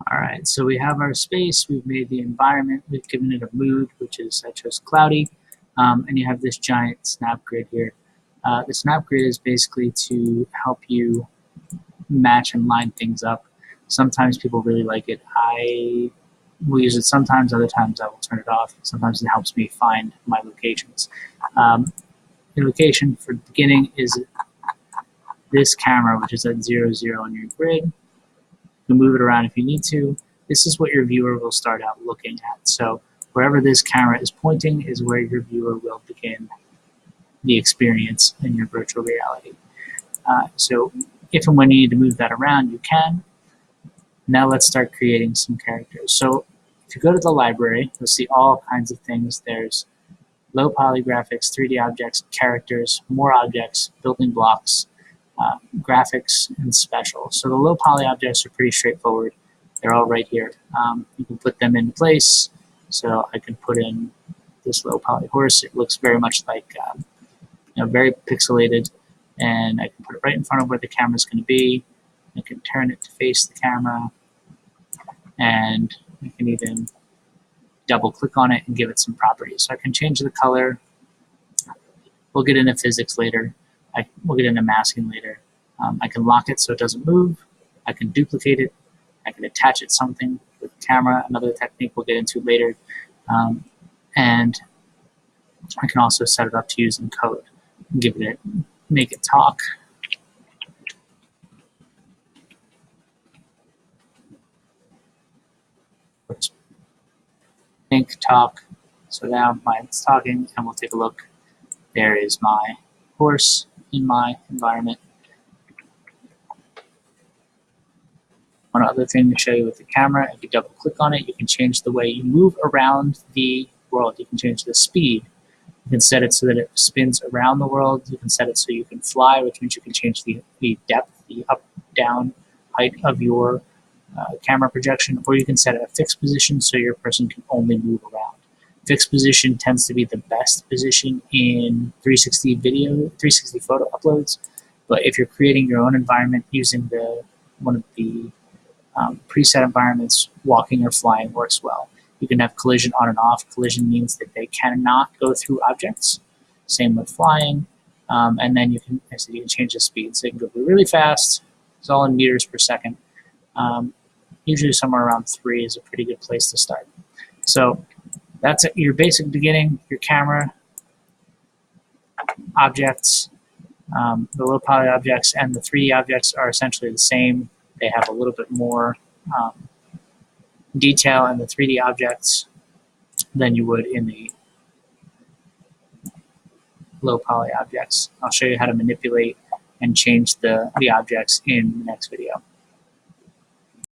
All right, so we have our space, we've made the environment, we've given it a mood, which is, I chose cloudy, and you have this giant snap grid here. The snap grid is basically to help you match and line things up. Sometimes people really like it. I will use it sometimes, other times I will turn it off. Sometimes it helps me find my locations. The location for the beginning is this camera, which is at 0, 0 on your grid. You can move it around if you need to. This is what your viewer will start out looking at. So wherever this camera is pointing is where your viewer will begin the experience in your virtual reality. So if and when you need to move that around, you can. Now let's start creating some characters. So if you go to the library, you'll see all kinds of things. There's low poly graphics, 3D objects, characters, more objects, building blocks, graphics, and special. So the low poly objects are pretty straightforward. They're all right here. You can put them in place. So I can put in this low poly horse. It looks very much like, very pixelated. And I can put it right in front of where the camera is going to be. I can turn it to face the camera. And I can even double click on it and give it some properties. So I can change the color. We'll get into physics later. We'll get into masking later. I can lock it so it doesn't move. I can duplicate it. I can attach it to something with the camera, another technique we'll get into later. And I can also set it up to use in code. Make it talk. Think, talk. So now mine's talking, and we'll take a look. There is my horse in my environment. One other thing to show you with the camera, if you double click on it, you can change the way you move around the world. You can change the speed. You can set it so that it spins around the world. You can set it so you can fly, which means you can change the depth, the up, down, height of your camera projection, or you can set it a fixed position so your person can only move around. Fixed position tends to be the best position in 360 photo uploads, but if you're creating your own environment using one of the preset environments, walking or flying works well. You can have collision on and off. Collision means that they cannot go through objects. Same with flying. And then you can change the speed. So you can go really fast. It's all in meters per second. Usually somewhere around 3 is a pretty good place to start. So that's your basic beginning, your camera, objects, the low poly objects, and the 3D objects are essentially the same. They have a little bit more detail in the 3D objects than you would in the low poly objects. I'll show you how to manipulate and change the objects in the next video.